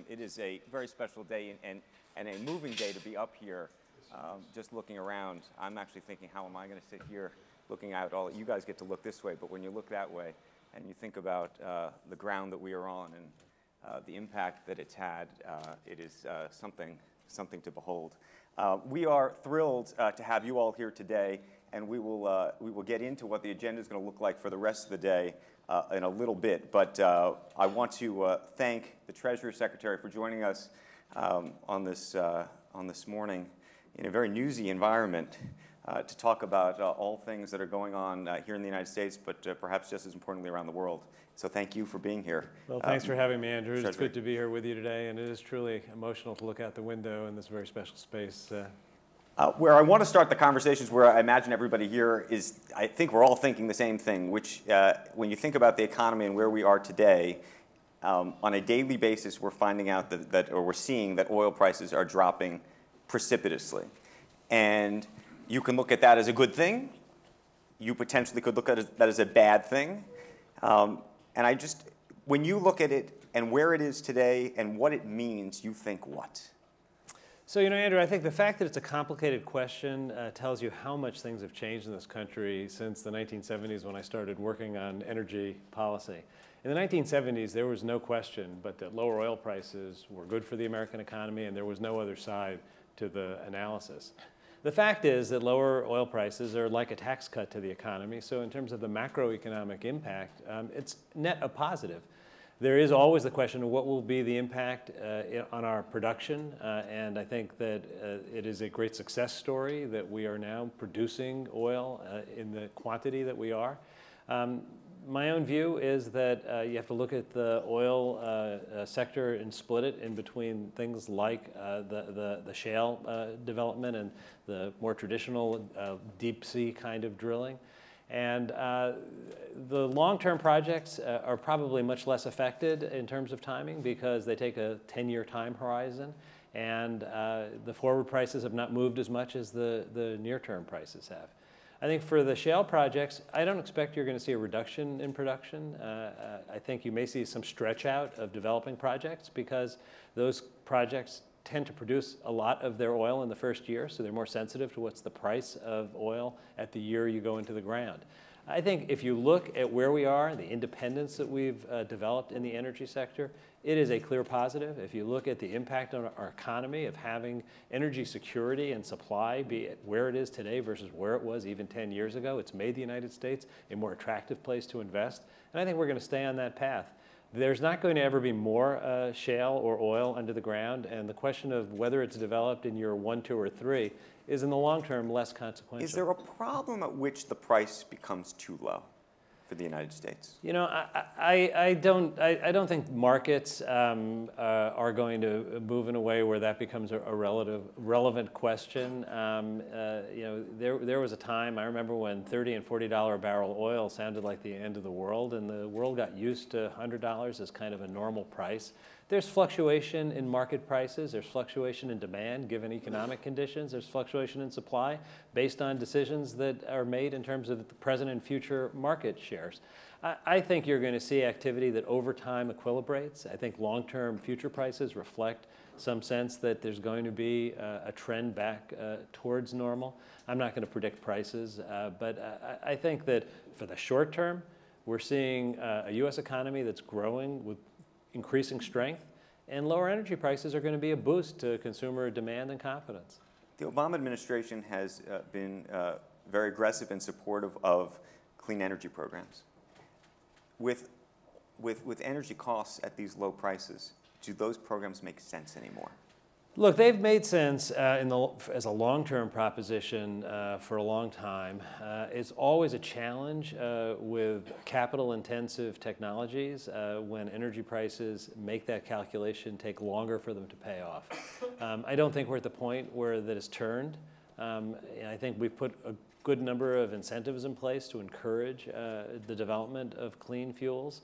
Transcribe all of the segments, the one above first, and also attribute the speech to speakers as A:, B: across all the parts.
A: It is a very special day and a moving day to be up here just looking around. I'm actually thinking, how am I going to sit here looking out? All you guys get to look this way, but when you look that way and you think about the ground that we are on and the impact that it's had, it is something to behold. We are thrilled to have you all here today, and we will get into what the agenda is going to look like for the rest of the day in a little bit. But I want to thank the Treasury Secretary for joining us on this morning in a very newsy environment to talk about all things that are going on here in the United States, but perhaps just as importantly around the world. So thank you for being here.
B: Well, thanks for having me, Andrew. It's good to be here with you today, and it is truly emotional to look out the window in this very special space.
A: Where I want to start the conversations, where I imagine everybody here is, I think we're all thinking the same thing, which when you think about the economy and where we are today, on a daily basis, we're finding out or we're seeing that oil prices are dropping precipitously. And you can look at that as a good thing. You potentially could look at that as a bad thing. And when you look at it and where it is today and what it means, you think what?
B: So, Andrew, I think the fact that it's a complicated question tells you how much things have changed in this country since the 1970s when I started working on energy policy. In the 1970s, there was no question but that lower oil prices were good for the American economy, and there was no other side to the analysis. The fact is that lower oil prices are like a tax cut to the economy, so in terms of the macroeconomic impact, it's net a positive. There is always the question of what will be the impact on our production, and I think that it is a great success story that we are now producing oil in the quantity that we are. My own view is that you have to look at the oil sector and split it in between things like the shale development and the more traditional deep sea kind of drilling. And the long-term projects are probably much less affected in terms of timing because they take a 10-year time horizon, and the forward prices have not moved as much as the near-term prices have. I think for the shale projects, I don't expect you're going to see a reduction in production. I think you may see some stretch out of developing projects because those projects tend to produce a lot of their oil in the first year, so they're more sensitive to what's the price of oil at the year you go into the ground. I think if you look at where we are, the independence that we've developed in the energy sector, it is a clear positive. If you look at the impact on our economy of having energy security and supply, be it where it is today versus where it was even 10 years ago, it's made the United States a more attractive place to invest, and I think we're going to stay on that path. There's not going to ever be more shale or oil under the ground, and the question of whether it's developed in year 1, 2, or 3 is in the long term less consequential.
A: Is there a problem at which the price becomes too low for the United States?
B: I don't think markets are going to move in a way where that becomes a relevant question. There was a time, I remember when $30 and $40 a barrel oil sounded like the end of the world, and the world got used to $100 as kind of a normal price. There's fluctuation in market prices, there's fluctuation in demand given economic conditions, there's fluctuation in supply based on decisions that are made in terms of the present and future market shares. I think you're going to see activity that over time equilibrates. I think long-term future prices reflect some sense that there's going to be a trend back towards normal. I'm not going to predict prices, but I think that for the short term, we're seeing a U.S. economy that's growing with increasing strength, and lower energy prices are going to be a boost to consumer demand and confidence.
A: The Obama administration has been very aggressive and supportive of clean energy programs. With energy costs at these low prices, do those programs make sense anymore?
B: Look, they've made sense as a long-term proposition for a long time. It's always a challenge with capital-intensive technologies when energy prices make that calculation take longer for them to pay off. I don't think we're at the point where that has turned. I think we've put a good number of incentives in place to encourage the development of clean fuels.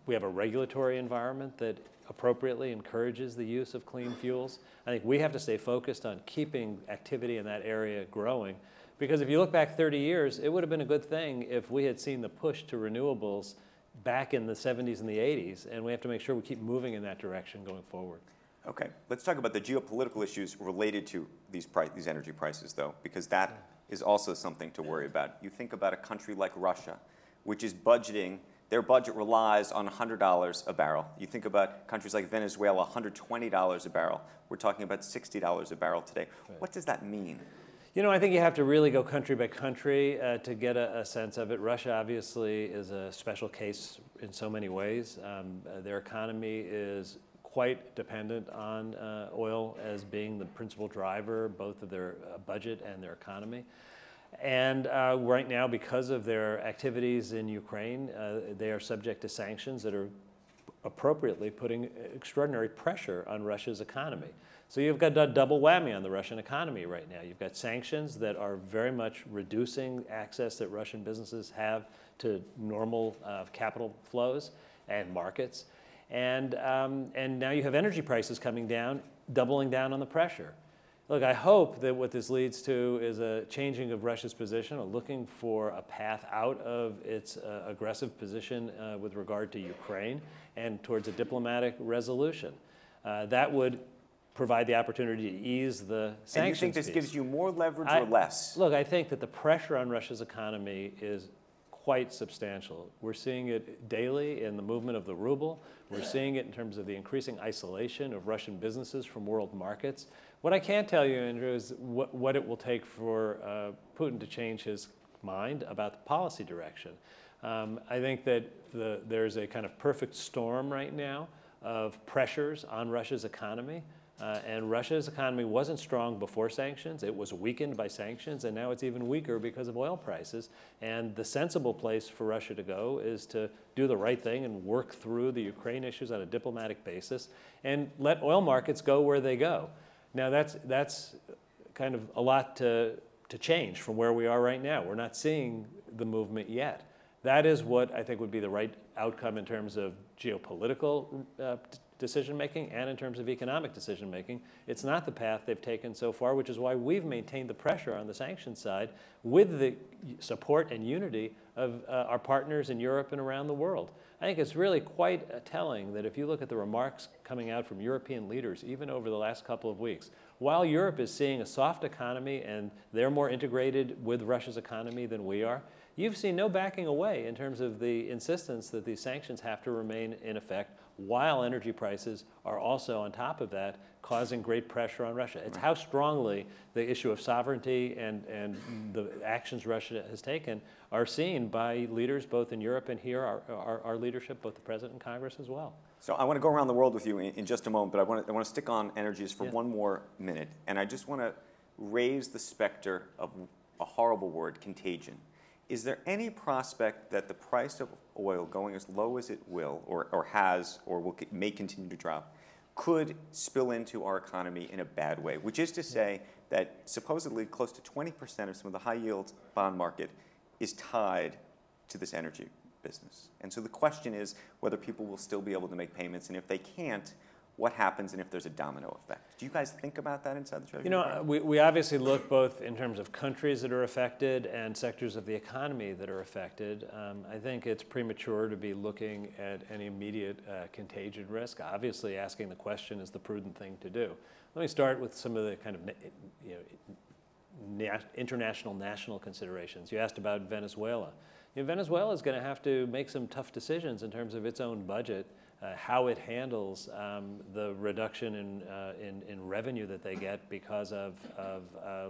B: We have a regulatory environment that appropriately encourages the use of clean fuels. I think we have to stay focused on keeping activity in that area growing, because if you look back 30 years, it would have been a good thing if we had seen the push to renewables back in the 70s and the 80s, and we have to make sure we keep moving in that direction going forward.
A: Okay, let's talk about the geopolitical issues related to these energy prices, though, because that is also something to worry about. You think about a country like Russia, which is budgeting, their budget relies on $100 a barrel. You think about countries like Venezuela, $120 a barrel. We're talking about $60 a barrel today. Right. What does that mean?
B: You know, I think you have to really go country by country to get a sense of it. Russia obviously is a special case in so many ways. Their economy is quite dependent on oil as being the principal driver, both of their budget and their economy. And right now, because of their activities in Ukraine, they are subject to sanctions that are appropriately putting extraordinary pressure on Russia's economy. So you've got a double whammy on the Russian economy right now. You've got sanctions that are very much reducing access that Russian businesses have to normal capital flows and markets. And now you have energy prices coming down, doubling down on the pressure. Look, I hope that what this leads to is a changing of Russia's position, looking for a path out of its aggressive position with regard to Ukraine and towards a diplomatic resolution. That would provide the opportunity to ease the sanctions. And you
A: think this gives you more leverage or less?
B: Look, I think that the pressure on Russia's economy is quite substantial. We're seeing it daily in the movement of the ruble. We're seeing it in terms of the increasing isolation of Russian businesses from world markets. What I can't tell you, Andrew, is what it will take for Putin to change his mind about the policy direction. I think that there's a kind of perfect storm right now of pressures on Russia's economy. And Russia's economy wasn't strong before sanctions. It was weakened by sanctions, and now it's even weaker because of oil prices. And the sensible place for Russia to go is to do the right thing and work through the Ukraine issues on a diplomatic basis and let oil markets go where they go. Now, that's kind of a lot to change from where we are right now. We're not seeing the movement yet. That is what I think would be the right outcome in terms of geopolitical decision-making and in terms of economic decision-making. It's not the path they've taken so far, which is why we've maintained the pressure on the sanctions side with the support and unity of our partners in Europe and around the world. I think it's really quite telling that if you look at the remarks coming out from European leaders, even over the last couple of weeks, while Europe is seeing a soft economy and they're more integrated with Russia's economy than we are, you've seen no backing away in terms of the insistence that these sanctions have to remain in effect while energy prices are also on top of that causing great pressure on Russia. It's how strongly the issue of sovereignty and the actions Russia has taken are seen by leaders both in Europe and here, our leadership, both the President and Congress as well.
A: So I want to go around the world with you in just a moment, but I want to stick on energies for one more minute. And I just want to raise the specter of a horrible word, contagion. Is there any prospect that the price of oil going as low as it will, or has, or may continue to drop, could spill into our economy in a bad way? Which is to say that supposedly close to 20% of some of the high-yield bond market is tied to this energy business. And so the question is whether people will still be able to make payments, and if they can't, what happens and if there's a domino effect? Do you guys think about that inside the Treasury?
B: You know, we obviously look both in terms of countries that are affected and sectors of the economy that are affected. I think it's premature to be looking at any immediate contagion risk. Obviously, asking the question is the prudent thing to do. Let me start with some of the kind of international, national considerations. You asked about Venezuela. You know, Venezuela is going to have to make some tough decisions in terms of its own budget. How it handles the reduction in revenue that they get because of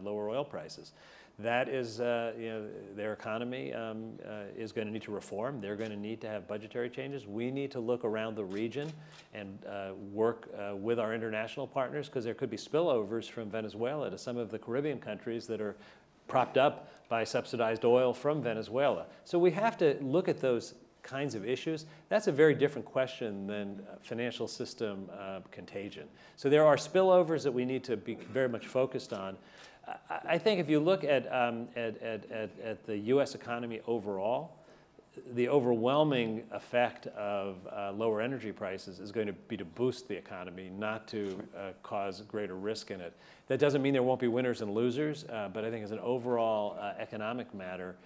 B: lower oil prices. That is, their economy is going to need to reform. They're going to need to have budgetary changes. We need to look around the region and work with our international partners, because there could be spillovers from Venezuela to some of the Caribbean countries that are propped up by subsidized oil from Venezuela. So we have to look at those kinds of issues. That's a very different question than financial system contagion. So there are spillovers that we need to be very much focused on. I think if you look at the U.S. economy overall, the overwhelming effect of lower energy prices is going to be to boost the economy, not to cause greater risk in it. That doesn't mean there won't be winners and losers, but I think as an overall economic matter,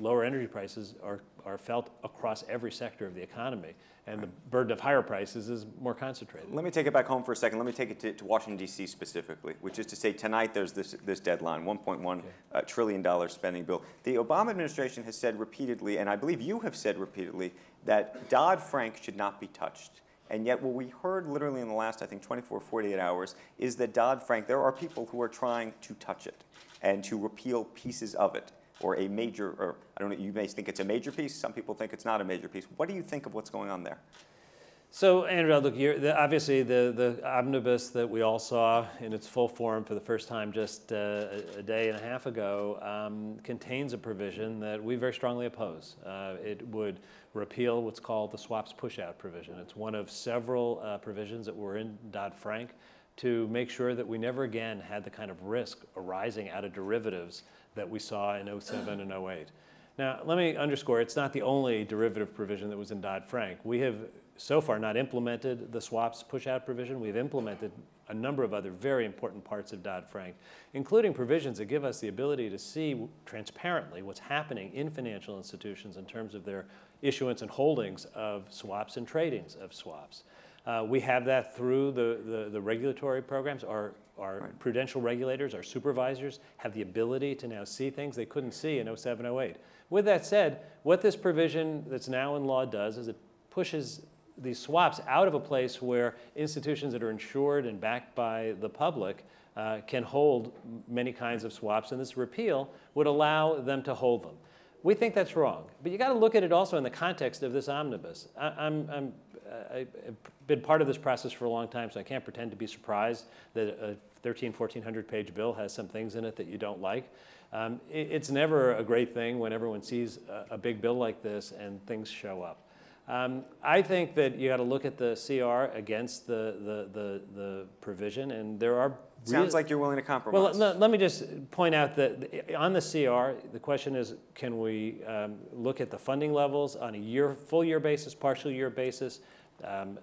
B: lower energy prices are are felt across every sector of the economy. And the burden of higher prices is more concentrated.
A: Let me take it back home for a second. Let me take it to Washington, D.C. specifically, which is to say tonight there's this deadline, $1.1 trillion spending bill. The Obama administration has said repeatedly, and I believe you have said repeatedly, that Dodd-Frank should not be touched. And yet what we heard literally in the last, I think, 24, 48 hours is that Dodd-Frank, there are people who are trying to touch it and to repeal pieces of it, or a major, or I don't know, you may think it's a major piece. Some people think it's not a major piece. What do you think of what's going on there?
B: So, Andrew, look, obviously the omnibus that we all saw in its full form for the first time just a day and a half ago contains a provision that we very strongly oppose. It would repeal what's called the swaps push-out provision. It's one of several provisions that were in Dodd-Frank to make sure that we never again had the kind of risk arising out of derivatives that we saw in 07 and 08. Now, let me underscore, it's not the only derivative provision that was in Dodd-Frank. We have so far not implemented the swaps push-out provision. We've implemented a number of other very important parts of Dodd-Frank, including provisions that give us the ability to see transparently what's happening in financial institutions in terms of their issuance and holdings of swaps and tradings of swaps. We have that through the regulatory programs. Our prudential regulators, our supervisors, have the ability to now see things they couldn't see in 07, 08. With that said, what this provision that's now in law does is it pushes these swaps out of a place where institutions that are insured and backed by the public can hold many kinds of swaps, and this repeal would allow them to hold them. We think that's wrong, but you got to look at it also in the context of this omnibus. I've been part of this process for a long time, so I can't pretend to be surprised that a 1,400 page bill has some things in it that you don't like. It's never a great thing when everyone sees a big bill like this and things show up. I think that you got to look at the CR against the provision, and there are.
A: Sounds like you're willing to compromise.
B: Well, let me just point out that on the CR, the question is, can we look at the funding levels on a full year basis, partial year basis?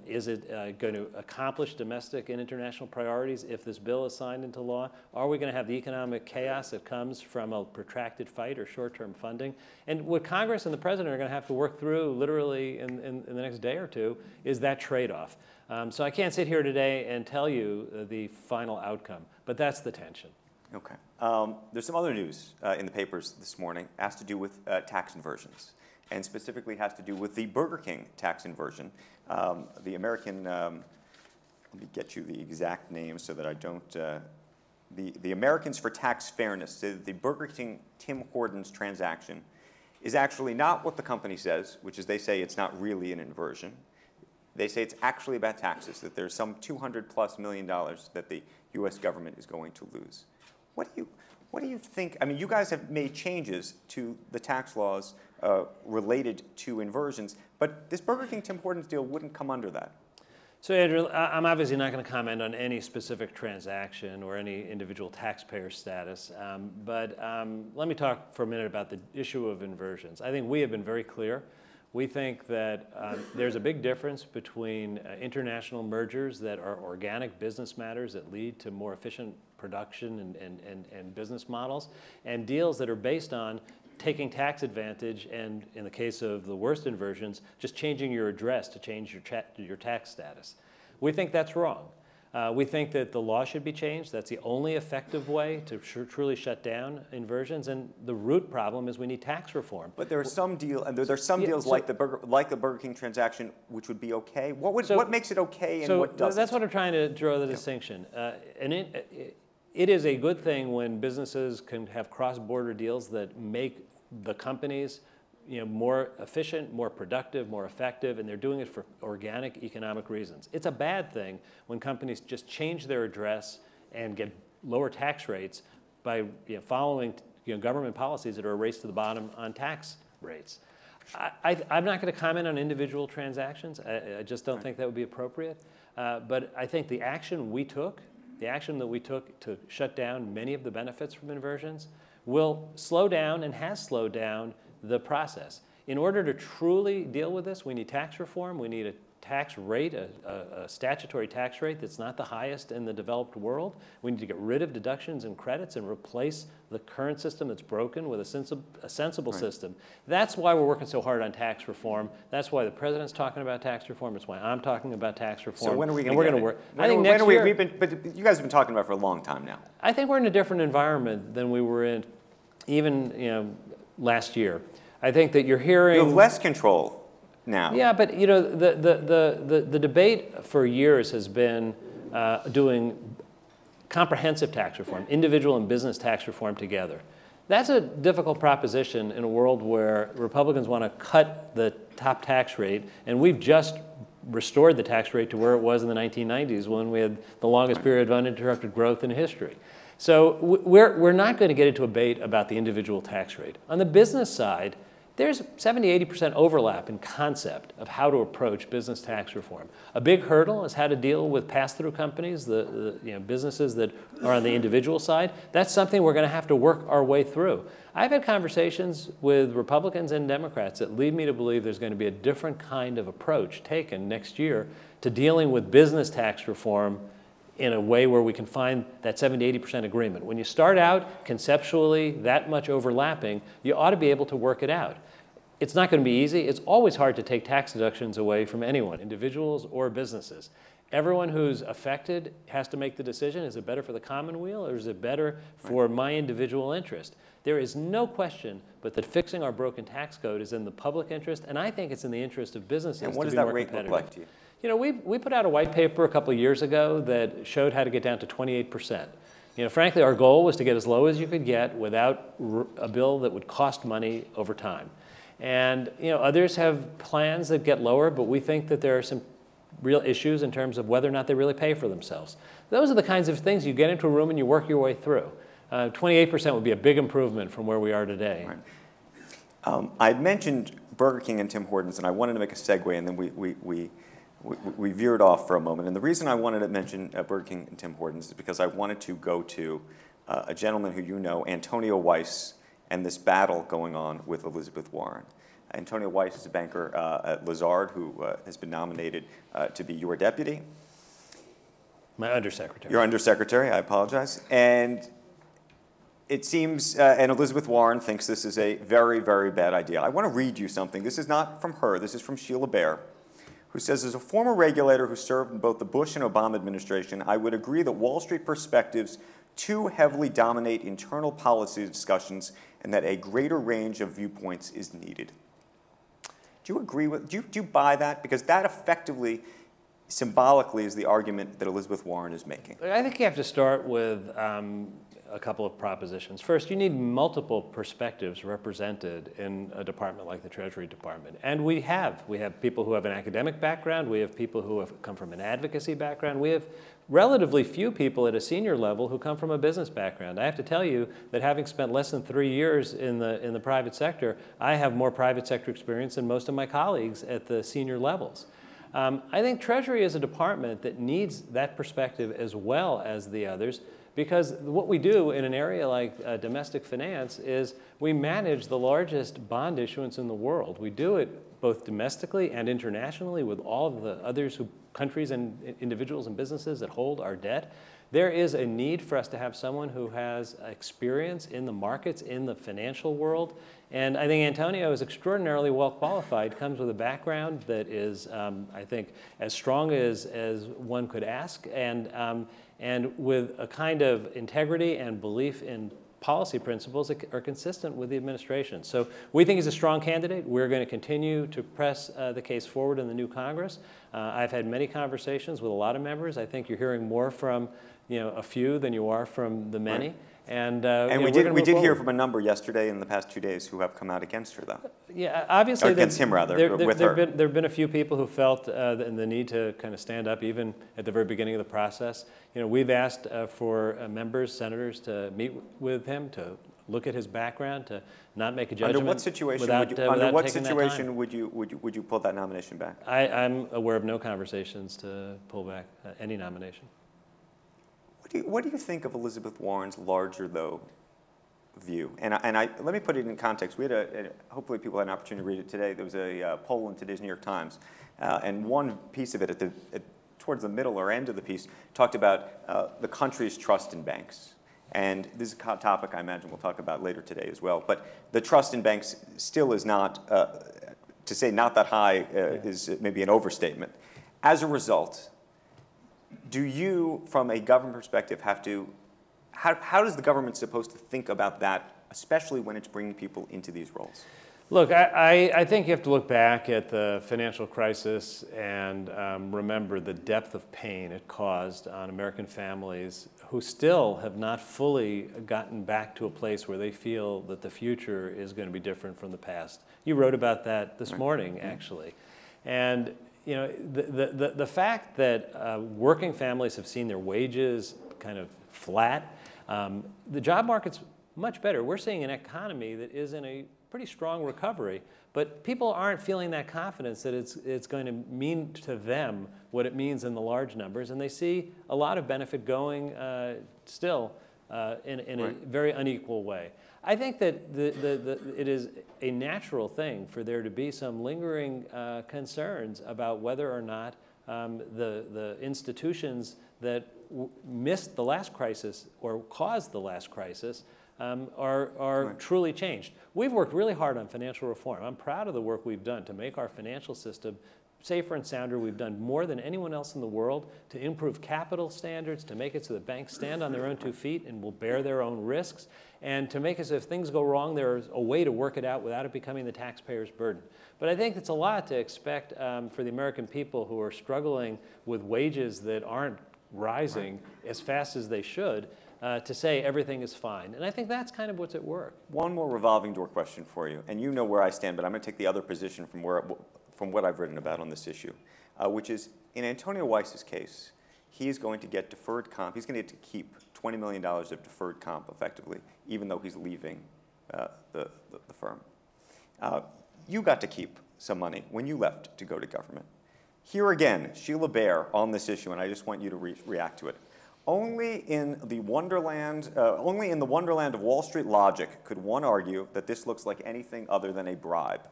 B: Is it going to accomplish domestic and international priorities if this bill is signed into law? Are we going to have the economic chaos that comes from a protracted fight or short-term funding? And what Congress and the President are going to have to work through literally in the next day or two is that trade-off. So I can't sit here today and tell you the final outcome, but that's the tension.
A: Okay. There's some other news in the papers this morning. It has to do with tax inversions, and specifically has to do with the Burger King tax inversion. The American, let me get you the exact name so that I don't, the Americans for Tax Fairness say that the Burger King Tim Hortons transaction is actually not what the company says, which is they say it's not really an inversion. They say it's actually about taxes, that there's some $200+ million that the U.S. government is going to lose. What do you think? I mean, you guys have made changes to the tax laws related to inversions, but this Burger King Tim Hortons deal wouldn't come under that.
B: So, Andrew, I'm obviously not going to comment on any specific transaction or any individual taxpayer status, but let me talk for a minute about the issue of inversions. I think we have been very clear. We think that there's a big difference between international mergers that are organic business matters that lead to more efficient production and business models, and deals that are based on taking tax advantage and, in the case of the worst inversions, just changing your address to change your tax status. We think that's wrong. We think that the law should be changed. That's the only effective way to truly shut down inversions. And the root problem is we need tax reform.
A: But there are some deals, and there are some deals like the Burger King transaction, which would be okay. What makes it okay and what doesn't?
B: That's what I'm trying to draw the distinction. It is a good thing when businesses can have cross-border deals that make the companies more efficient, more productive, more effective, and they're doing it for organic economic reasons. It's a bad thing when companies just change their address and get lower tax rates by following government policies that are a race to the bottom on tax rates. I'm not going to comment on individual transactions. I just don't think that would be appropriate. But I think the action that we took to shut down many of the benefits from inversions will slow down and has slowed down the process. In order to truly deal with this, we need tax reform, we need a tax rate, a statutory tax rate that's not the highest in the developed world. We need to get rid of deductions and credits and replace the current system that's broken with a sensible system. That's why we're working so hard on tax reform. That's why the president's talking about tax reform. It's why I'm talking about tax reform.
A: So when are we going to get it?
B: Work. I think next year.
A: But you guys have been talking about it for a long time now.
B: I think we're in a different environment than we were in even last year. I think that you're hearing.
A: You have less control now.
B: Yeah, but the debate for years has been doing comprehensive tax reform, individual and business tax reform together. That's a difficult proposition in a world where Republicans want to cut the top tax rate, and we've just restored the tax rate to where it was in the 1990s when we had the longest period of uninterrupted growth in history. So we're not going to get into a debate about the individual tax rate. On the business side, there's 70–80% overlap in concept of how to approach business tax reform. A big hurdle is how to deal with pass-through companies, the businesses that are on the individual side. That's something we're going to have to work our way through. I've had conversations with Republicans and Democrats that lead me to believe there's going to be a different kind of approach taken next year to dealing with business tax reform in a way where we can find that 70–80% agreement. When you start out conceptually that much overlapping, you ought to be able to work it out. It's not going to be easy. It's always hard to take tax deductions away from anyone, individuals or businesses. Everyone who's affected has to make the decision, is it better for the commonweal or is it better for my individual interest? There is no question but that fixing our broken tax code is in the public interest, and I think it's in the interest of businesses to be more competitive.
A: And what does that rate look like to you?
B: We put out a white paper a couple of years ago that showed how to get down to 28%. Frankly, our goal was to get as low as you could get without a bill that would cost money over time. And others have plans that get lower, but we think that there are some real issues in terms of whether or not they really pay for themselves. Those are the kinds of things you get into a room and you work your way through. 28% would be a big improvement from where we are today.
A: Right. I mentioned Burger King and Tim Hortons, and I wanted to make a segue, and then we veered off for a moment. And the reason I wanted to mention Burger King and Tim Hortons is because I wanted to go to a gentleman who you know, Antonio Weiss, and this battle going on with Elizabeth Warren. Antonio Weiss is a banker at Lazard who has been nominated to be your deputy.
B: My undersecretary.
A: Your undersecretary, I apologize. And it seems, and Elizabeth Warren thinks this is a very, very bad idea. I want to read you something. This is not from her. This is from Sheila Bair, who says, as a former regulator who served in both the Bush and Obama administration, I would agree that Wall Street perspectives too heavily dominate internal policy discussions and that a greater range of viewpoints is needed. Do you agree with, do you buy that? Because that effectively, symbolically, is the argument that Elizabeth Warren is making.
B: I think you have to start with a couple of propositions. First, you need multiple perspectives represented in a department like the Treasury Department. And we have people who have an academic background. We have people who have come from an advocacy background. We have relatively few people at a senior level who come from a business background. I have to tell you that having spent less than 3 years in the private sector, I have more private sector experience than most of my colleagues at the senior levels. I think Treasury is a department that needs that perspective as well as the others, because what we do in an area like domestic finance is we manage the largest bond issuance in the world. We do it both domestically and internationally with all of the countries and individuals and businesses that hold our debt. There is a need for us to have someone who has experience in the markets, in the financial world. And I think Antonio is extraordinarily well qualified, comes with a background that is, I think, as strong as one could ask, and with a kind of integrity and belief in policy principles that are consistent with the administration. So we think he's a strong candidate. We're going to continue to press the case forward in the new Congress. I've had many conversations with a lot of members. I think you're hearing more from a few than you are from the many. Right. And
A: we did hear from a number yesterday in the past 2 days who have come out against her, though.
B: Yeah, obviously.
A: Against him, rather, with her.
B: There have been a few people who felt the need to kind of stand up even at the very beginning of the process. We've asked for members, senators, to meet with him, to look at his background, to not make a judgment.
A: Under what situation would you pull that nomination back?
B: I'm aware of no conversations to pull back any nomination.
A: What do you think of Elizabeth Warren's larger, though, view. And let me put it in context. We had hopefully people had an opportunity to read it today. There was a poll in today's New York Times. And one piece of it towards the middle or end of the piece talked about the country's trust in banks. And this is a topic I imagine we'll talk about later today as well. But the trust in banks still is not, to say not that high is maybe an overstatement. As a result, do you, from a government perspective, have to, how is the government supposed to think about that, especially when it's bringing people into these roles?
B: Look, I think you have to look back at the financial crisis and remember the depth of pain it caused on American families who still have not fully gotten back to a place where they feel that the future is going to be different from the past. You wrote about that this morning, actually. And you know, the fact that working families have seen their wages kind of flat, the job market's much better. We're seeing an economy that is in a pretty strong recovery, but people aren't feeling that confidence that it's going to mean to them what it means in the large numbers, and they see a lot of benefit going still in a very unequal way. I think that it is a natural thing for there to be some lingering concerns about whether or not the institutions that missed the last crisis or caused the last crisis are truly changed. We've worked really hard on financial reform. I'm proud of the work we've done to make our financial system safer and sounder. We've done more than anyone else in the world to improve capital standards, to make it so that banks stand on their own 2 feet and will bear their own risks, and to make it so if things go wrong, there's a way to work it out without it becoming the taxpayer's burden. But I think it's a lot to expect for the American people who are struggling with wages that aren't rising as fast as they should, to say everything is fine. And I think that's kind of what's at work.
A: One more revolving door question for you, and you know where I stand, but I'm going to take the other position from what I've written about on this issue, which is in Antonio Weiss's case, he is going to get deferred comp. He's going to get to keep $20 million of deferred comp effectively, even though he's leaving the firm. You got to keep some money when you left to go to government. Here again, Sheila Bair on this issue, and I just want you to react to it. Only in the wonderland of Wall Street logic could one argue that this looks like anything other than a bribe.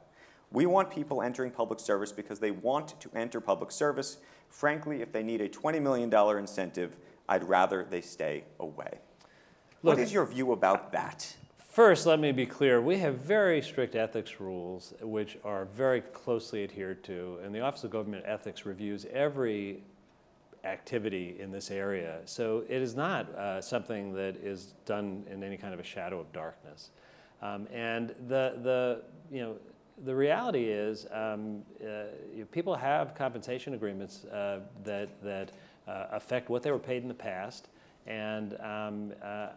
A: We want people entering public service because they want to enter public service. Frankly, if they need a $20 million incentive, I'd rather they stay away. What is your view about that?
B: First, let me be clear. We have very strict ethics rules which are very closely adhered to, and the Office of Government Ethics reviews every activity in this area. So it is not something that is done in any kind of a shadow of darkness. And the reality is people have compensation agreements that affect what they were paid in the past. And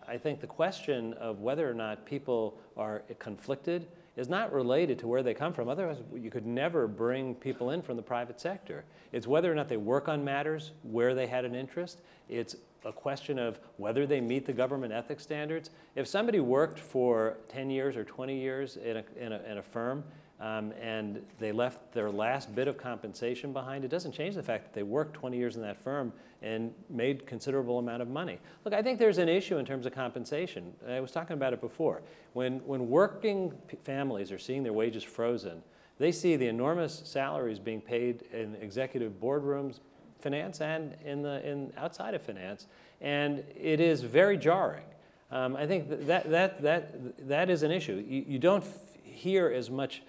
B: I think the question of whether or not people are conflicted is not related to where they come from. Otherwise, you could never bring people in from the private sector. It's whether or not they work on matters where they had an interest. It's a question of whether they meet the government ethics standards. If somebody worked for 10 years or 20 years in a firm and they left their last bit of compensation behind, it doesn't change the fact that they worked 20 years in that firm and made considerable amount of money. Look, I think there's an issue in terms of compensation. I was talking about it before. When working families are seeing their wages frozen, they see the enormous salaries being paid in executive boardrooms, finance, and outside of finance, and it is very jarring. I think that is an issue. You don't hear as much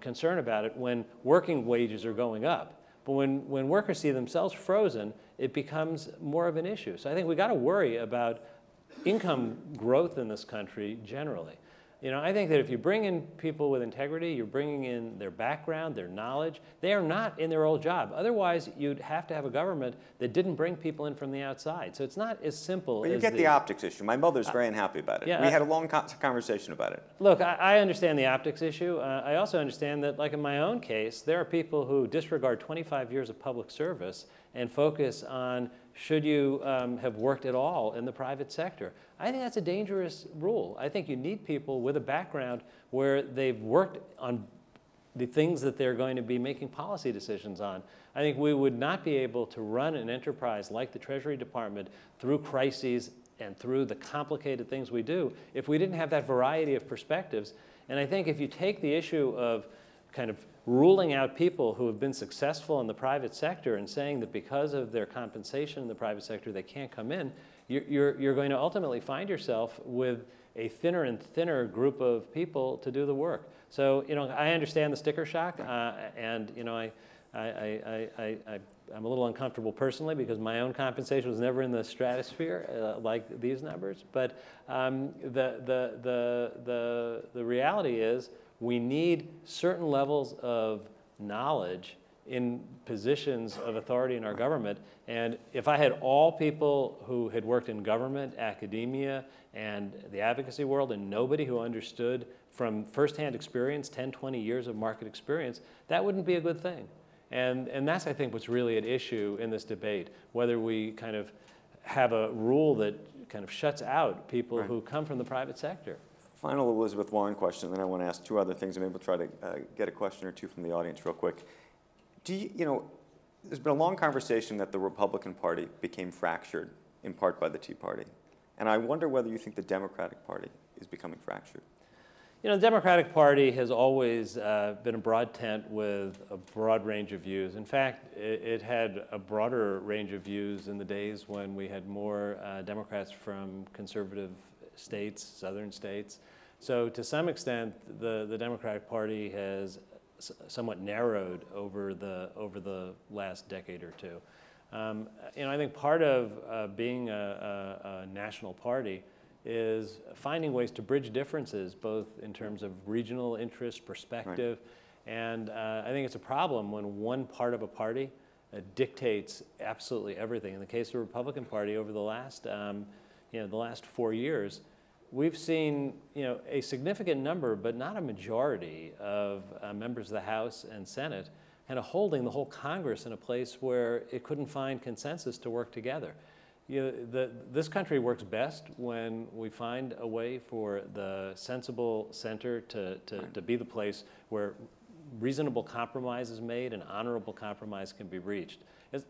B: concern about it when working wages are going up. But when workers see themselves frozen, it becomes more of an issue. So I think we've got to worry about income growth in this country generally. You know, I think that if you bring in people with integrity, you're bringing in their background, their knowledge. They are not in their old job. Otherwise, you'd have to have a government that didn't bring people in from the outside. So it's not as simple as
A: you get the optics issue. My mother's very unhappy about it.
B: Yeah,
A: we had a long conversation about it.
B: Look, I understand the optics issue. I also understand that, like in my own case, there are people who disregard 25 years of public service and focus on should you have worked at all in the private sector. I think that's a dangerous rule. I think you need people with a background where they've worked on the things that they're going to be making policy decisions on. I think we would not be able to run an enterprise like the Treasury Department through crises and through the complicated things we do if we didn't have that variety of perspectives. And I think if you take the issue of kind of ruling out people who have been successful in the private sector and saying that because of their compensation in the private sector they can't come in, you're going to ultimately find yourself with a thinner and thinner group of people to do the work. So, you know, I understand the sticker shock, and, you know, I'm a little uncomfortable personally because my own compensation was never in the stratosphere like these numbers. But the reality is we need certain levels of knowledge in positions of authority in our government. And if I had all people who had worked in government, academia, and the advocacy world, and nobody who understood from firsthand experience, 10, 20 years of market experience, that wouldn't be a good thing. And that's, I think, what's really at issue in this debate, whether we kind of have a rule that kind of shuts out people who come from the private sector.
A: Final Elizabeth Warren question, then I want to ask two other things, and maybe we'll try to get a question or two from the audience real quick. You know, there's been a long conversation that the Republican Party became fractured, in part by the Tea Party. And I wonder whether you think the Democratic Party is becoming fractured.
B: You know, the Democratic Party has always been a broad tent with a broad range of views. In fact, it had a broader range of views in the days when we had more Democrats from conservative states, southern states. So to some extent, the Democratic Party has somewhat narrowed over the last decade or two. You know, I think part of being a national party is finding ways to bridge differences, both in terms of regional interest, perspective, and I think it's a problem when one part of a party dictates absolutely everything. In the case of the Republican Party, over the last, the last 4 years, we've seen, you know, a significant number, but not a majority, of members of the House and Senate kind of holding the whole Congress in a place where it couldn't find consensus to work together. You know, this country works best when we find a way for the sensible center to be the place where reasonable compromise is made and honorable compromise can be reached.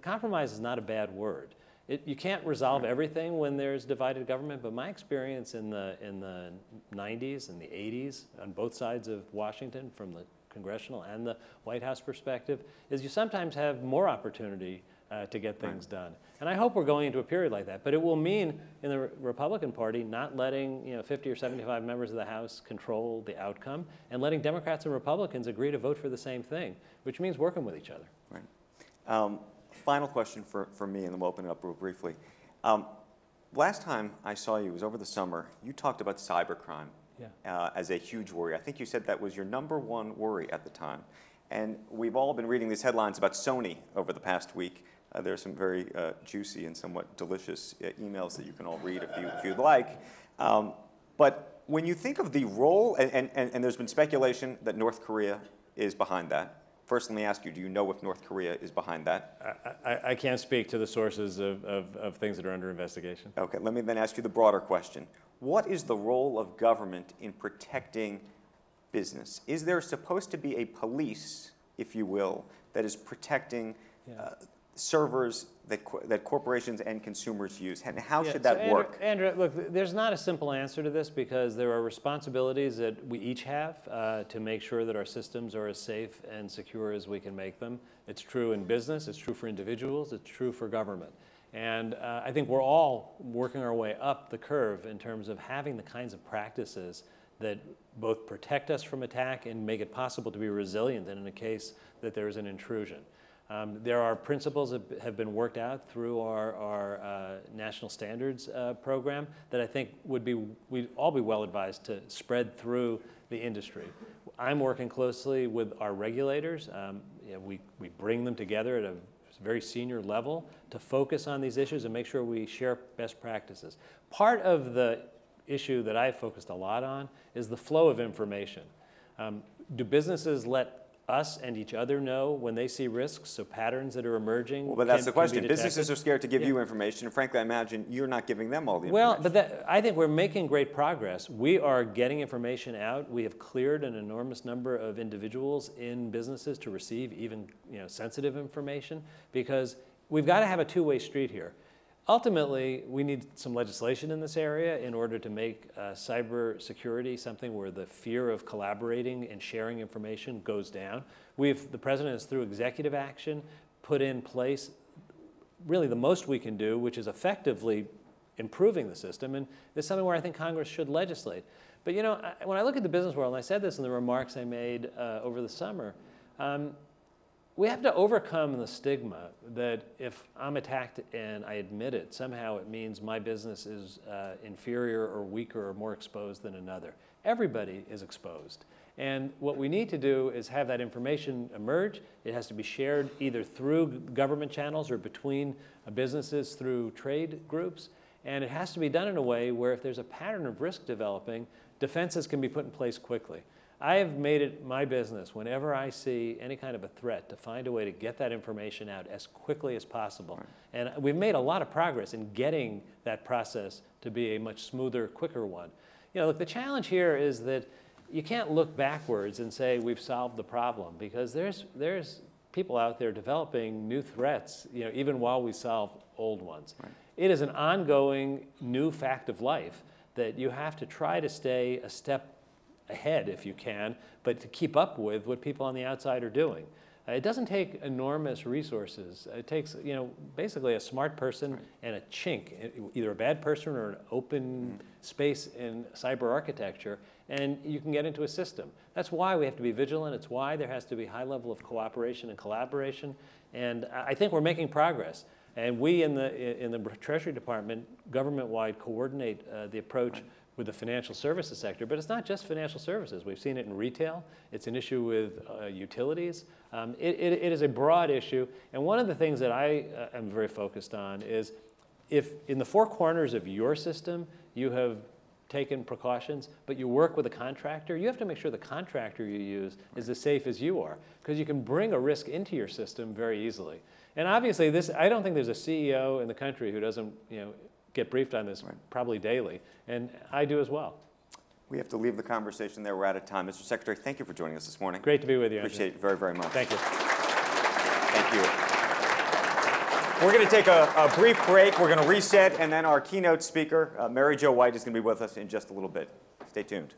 B: Compromise is not a bad word. You can't resolve everything when there's divided government, but my experience in the 90s and the 80s on both sides of Washington, from the congressional and the White House perspective, is you sometimes have more opportunity to get things done. And I hope we're going into a period like that, but it will mean in the Republican Party not letting 50 or 75 members of the House control the outcome and letting Democrats and Republicans agree to vote for the same thing, which means working with each other.
A: Right. Final question for me, and then we'll open it up real briefly. Last time I saw you was over the summer. You talked about cybercrime as a huge worry. I think you said that was your #1 worry at the time. And we've all been reading these headlines about Sony over the past week. There are some very juicy and somewhat delicious emails that you can all read if you'd like. But when you think of the role, and there's been speculation that North Korea is behind that. First, let me ask you, do you know if North Korea is behind that?
B: I can't speak to the sources of things that are under investigation.
A: Okay, let me then ask you the broader question. What is the role of government in protecting business? Is there supposed to be a police, if you will, that is protecting servers that corporations and consumers use? And how should that work?
B: Andrew, look, there's not a simple answer to this because there are responsibilities that we each have to make sure that our systems are as safe and secure as we can make them. It's true in business, it's true for individuals, it's true for government. And I think we're all working our way up the curve in terms of having the kinds of practices that both protect us from attack and make it possible to be resilient in a case that there is an intrusion. There are principles that have been worked out through our national standards program that I think we'd all be well advised to spread through the industry. I'm working closely with our regulators. We bring them together at a very senior level to focus on these issues and make sure we share best practices. Part of the issue that I've focused a lot on is the flow of information. Do businesses let us and each other know when they see risks, so patterns that are emerging.
A: Well, but that's the question.
B: Can be
A: Businesses are scared to give you information, and frankly, I imagine you're not giving them all the information.
B: Well, but I think we're making great progress. We are getting information out. We have cleared an enormous number of individuals in businesses to receive even sensitive information, because we've got to have a two-way street here. Ultimately, we need some legislation in this area in order to make cyber security something where the fear of collaborating and sharing information goes down. The president has, through executive action, put in place really the most we can do, which is effectively improving the system. And it's something where I think Congress should legislate. But when I look at the business world, and I said this in the remarks I made over the summer, we have to overcome the stigma that if I'm attacked and I admit it, somehow it means my business is inferior or weaker or more exposed than another. Everybody is exposed. And what we need to do is have that information emerge. It has to be shared either through government channels or between businesses through trade groups. And it has to be done in a way where if there's a pattern of risk developing, defenses can be put in place quickly. I have made it my business, whenever I see any kind of a threat, to find a way to get that information out as quickly as possible. Right. And we've made a lot of progress in getting that process to be a much smoother, quicker one. Look, the challenge here is that you can't look backwards and say we've solved the problem, because there's people out there developing new threats, even while we solve old ones. Right. It is an ongoing new fact of life that you have to try to stay a step ahead if you can, but to keep up with what people on the outside are doing. It doesn't take enormous resources. It takes, basically a smart person and a chink, either a bad person or an open space in cyber architecture, and you can get into a system. That's why we have to be vigilant. It's why there has to be a high level of cooperation and collaboration. And I think we're making progress. And we in the Treasury Department, government-wide, coordinate the approach with the financial services sector. But it's not just financial services. We've seen it in retail. It's an issue with utilities. It is a broad issue. And one of the things that I am very focused on is, if in the four corners of your system you have taken precautions, but you work with a contractor, you have to make sure the contractor you use is as safe as you are, because you can bring a risk into your system very easily. And obviously, I don't think there's a CEO in the country who doesn't get briefed on this probably daily, and I do as well.
A: We have to leave the conversation there. We're out of time. Mr. Secretary, thank you for joining us this morning.
B: Great to be with you,
A: Appreciate it very, very much.
B: Thank you.
A: Thank you. We're going to take a brief break. We're going to reset, and then our keynote speaker, Mary Jo White, is going to be with us in just a little bit. Stay tuned.